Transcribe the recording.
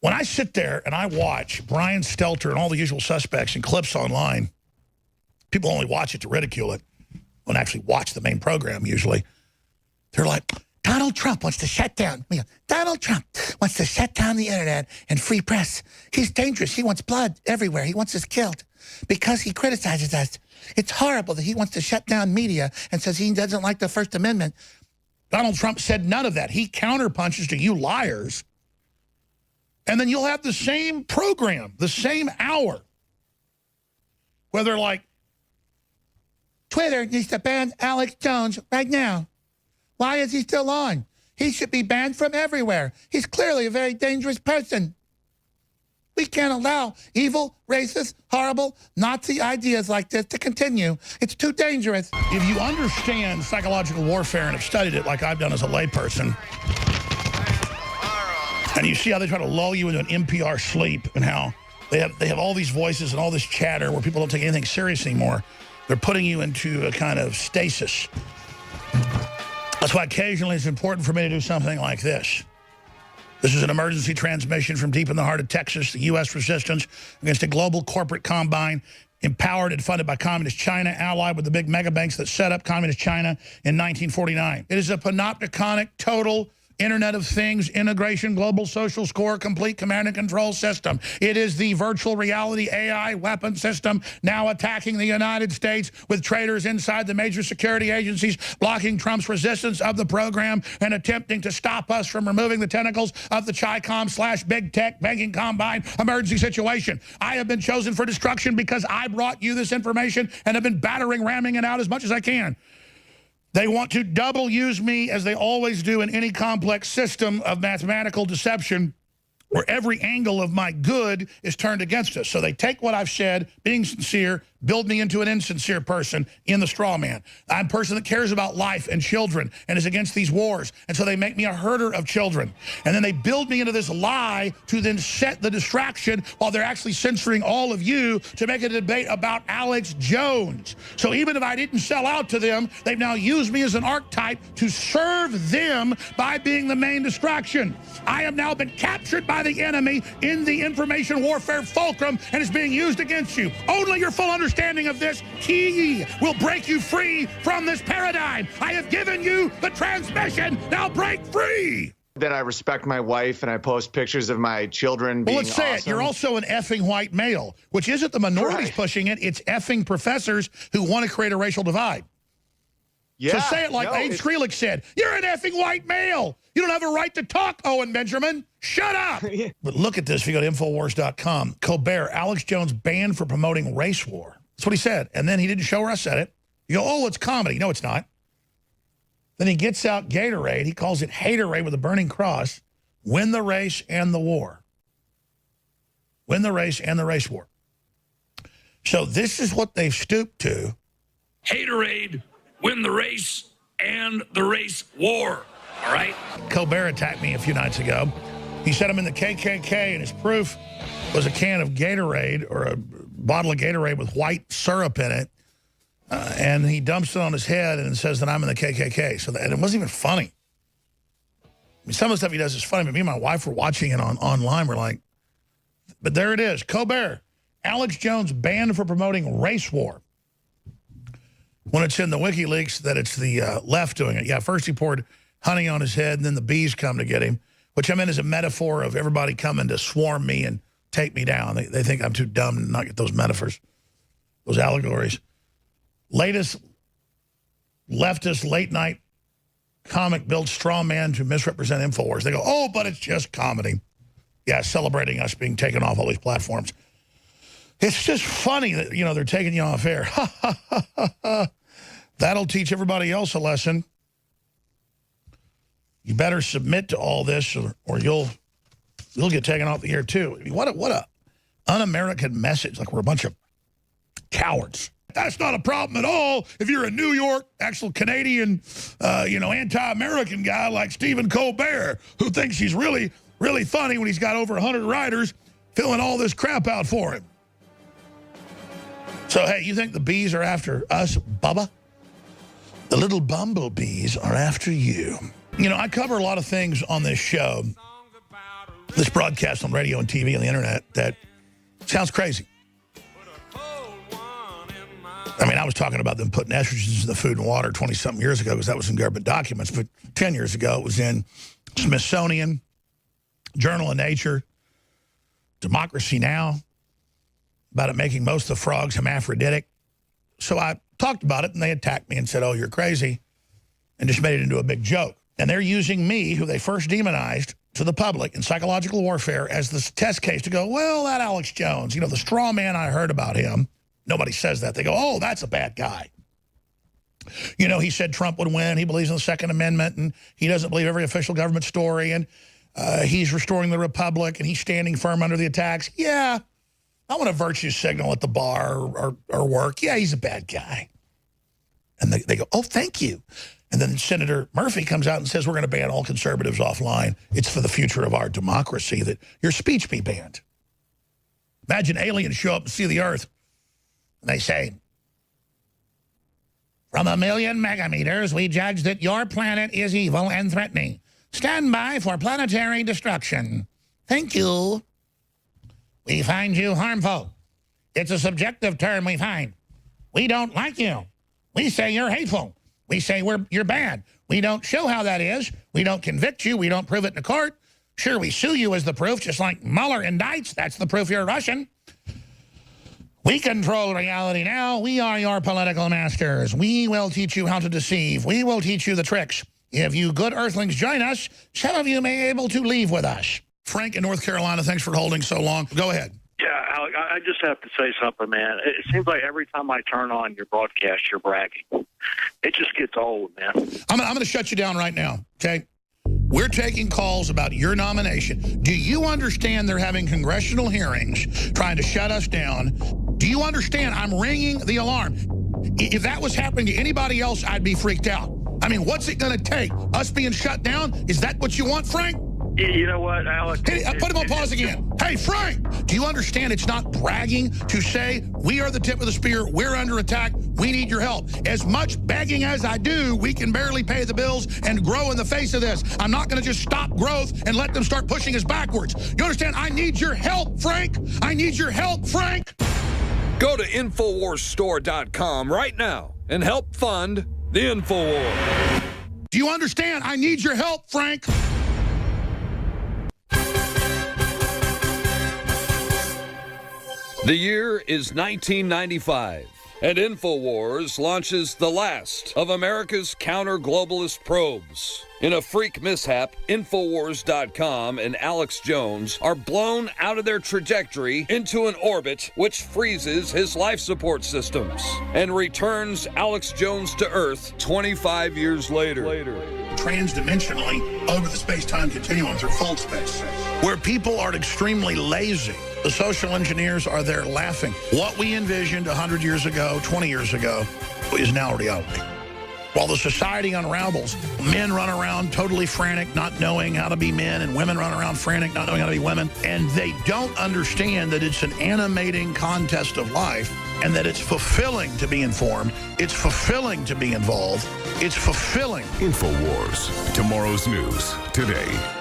When I sit there and I watch Brian Stelter and all the usual suspects and clips online, people only watch it to ridicule it, don't actually watch the main program usually. They're like, Donald Trump wants to shut down. Donald Trump wants to shut down the internet and free press. He's dangerous. He wants blood everywhere. He wants us killed because he criticizes us. It's horrible that he wants to shut down media and says he doesn't like the First Amendment. Donald Trump said none of that. He counterpunches to you liars. And then you'll have the same program, the same hour, where they're like, Twitter needs to ban Alex Jones right now. Why is he still on? He should be banned from everywhere. He's clearly a very dangerous person. We can't allow evil, racist, horrible, Nazi ideas like this to continue. It's too dangerous. If you understand psychological warfare and have studied it like I've done as a layperson, and you see how they try to lull you into an NPR sleep and how they have all these voices and all this chatter where people don't take anything serious anymore. They're putting you into a kind of stasis. That's why occasionally it's important for me to do something like this. This is an emergency transmission from deep in the heart of Texas, the U.S. resistance against a global corporate combine empowered and funded by Communist China, allied with the big mega banks that set up Communist China in 1949. It is a panopticonic, total Internet of Things, integration, global social score, complete command and control system. It is the virtual reality AI weapon system now attacking the United States with traitors inside the major security agencies, blocking Trump's resistance of the program and attempting to stop us from removing the tentacles of the Chi-Com/big tech banking combine emergency situation. I have been chosen for destruction because I brought you this information and have been ramming it out as much as I can. They want to double use me, as they always do in any complex system of mathematical deception, where every angle of my good is turned against us. So they take what I've said, being sincere, build me into an insincere person in the straw man. I'm a person that cares about life and children and is against these wars. And so they make me a herder of children. And then they build me into this lie to then set the distraction while they're actually censoring all of you to make a debate about Alex Jones. So even if I didn't sell out to them, they've now used me as an archetype to serve them by being the main distraction. I have now been captured by the enemy in the information warfare fulcrum and is being used against you. Only your full understanding of this key will break you free from this paradigm. I have given you the transmission. Now break free. That I respect my wife and I post pictures of my children being let's say awesome. it. You're also an effing white male, which isn't the minorities pushing it. It's effing professors who want to create a racial divide. Yeah, so say it like Abe Skrelix said. You're an effing white male. You don't have a right to talk, Owen Benjamin. Shut up. Yeah. But look at this. If you go to Infowars.com, Colbert, Alex Jones banned for promoting race war. That's what he said. And then he didn't show where I said it. You go, oh, it's comedy. No, it's not. Then he gets out Gatorade. He calls it Haterade with a burning cross. Win the race and the war. Win the race and the race war. So this is what they've stooped to. Haterade, win the race and the race war. All right? Colbert attacked me a few nights ago. He said I'm in the KKK, and his proof was a can of Gatorade or a bottle of Gatorade with white syrup in it. And he dumps it on his head and says that I'm in the KKK. So and it wasn't even funny. I mean, some of the stuff he does is funny, but me and my wife were watching it online. We're like, but there it is. Colbert, Alex Jones banned for promoting race war. When it's in the WikiLeaks that it's the left doing it. Yeah, first he poured honey on his head, and then the bees come to get him, which I meant is a metaphor of everybody coming to swarm me and take me down. They think I'm too dumb to not get those metaphors, those allegories. Latest leftist late-night comic builds straw man to misrepresent InfoWars. They go, oh, but it's just comedy. Yeah, celebrating us being taken off all these platforms. It's just funny that, you know, they're taking you off air. That'll teach everybody else a lesson. You better submit to all this or you'll get taken off the air too. I mean, what a un-American message. Like we're a bunch of cowards. That's not a problem at all if you're a New York, actual Canadian, anti-American guy like Stephen Colbert, who thinks he's really, really funny when he's got over 100 writers filling all this crap out for him. So, hey, you think the bees are after us, Bubba? The little bumblebees are after you. You know, I cover a lot of things on this show, this broadcast on radio and TV and the internet that sounds crazy. I mean, I was talking about them putting estrogens in the food and water 20-something years ago because that was in government documents. But 10 years ago, it was in Smithsonian, Journal of Nature, Democracy Now!, about it making most of the frogs hermaphroditic. So I talked about it, and they attacked me and said, oh, you're crazy, and just made it into a big joke. And they're using me, who they first demonized to the public in psychological warfare, as this test case to go, well, that Alex Jones, you know, the straw man, I heard about him. Nobody says that. They go, oh, that's a bad guy. You know, he said Trump would win. He believes in the Second Amendment, and he doesn't believe every official government story, and he's restoring the republic, and he's standing firm under the attacks. Yeah, I want a virtue signal at the bar or work. Yeah, he's a bad guy. And they go, oh, thank you. And then Senator Murphy comes out and says, we're going to ban all conservatives offline. It's for the future of our democracy that your speech be banned. Imagine aliens show up and see the Earth. And they say, from 1,000,000 megameters, we judge that your planet is evil and threatening. Stand by for planetary destruction. Thank you. We find you harmful. It's a subjective term we find. We don't like you. We say you're hateful. We say you're bad. We don't show how that is. We don't convict you. We don't prove it in a court. Sure, we sue you as the proof, just like Mueller indicts. That's the proof you're Russian. We control reality now. We are your political masters. We will teach you how to deceive. We will teach you the tricks. If you good earthlings join us, some of you may be able to leave with us. Frank in North Carolina, thanks for holding so long. Go ahead. Yeah, Alec, I just have to say something, man. It seems like every time I turn on your broadcast, you're bragging. It just gets old, man. I'm going to shut you down right now, okay? We're taking calls about your nomination. Do you understand they're having congressional hearings trying to shut us down? Do you understand I'm ringing the alarm? If that was happening to anybody else, I'd be freaked out. I mean, what's it going to take? Us being shut down? Is that what you want, Frank? You know what, Alec? Hey, put him on pause again. Hey, Frank, do you understand it's not bragging to say we are the tip of the spear, we're under attack, we need your help? As much begging as I do, we can barely pay the bills and grow in the face of this. I'm not going to just stop growth and let them start pushing us backwards. You understand? I need your help, Frank. I need your help, Frank. Go to InfoWarsStore.com right now and help fund the InfoWar. Do you understand? I need your help, Frank. The year is 1995, and InfoWars launches the last of America's counter-globalist probes. In a freak mishap, Infowars.com and Alex Jones are blown out of their trajectory into an orbit which freezes his life support systems and returns Alex Jones to Earth 25 years later. Transdimensionally over the space-time continuum through full space, where people are extremely lazy. The social engineers are there laughing. What we envisioned 100 years ago, 20 years ago, is now reality. While the society unravels, men run around totally frantic, not knowing how to be men, and women run around frantic, not knowing how to be women, and they don't understand that it's an animating contest of life and that it's fulfilling to be informed, it's fulfilling to be involved, it's fulfilling. InfoWars, tomorrow's news today.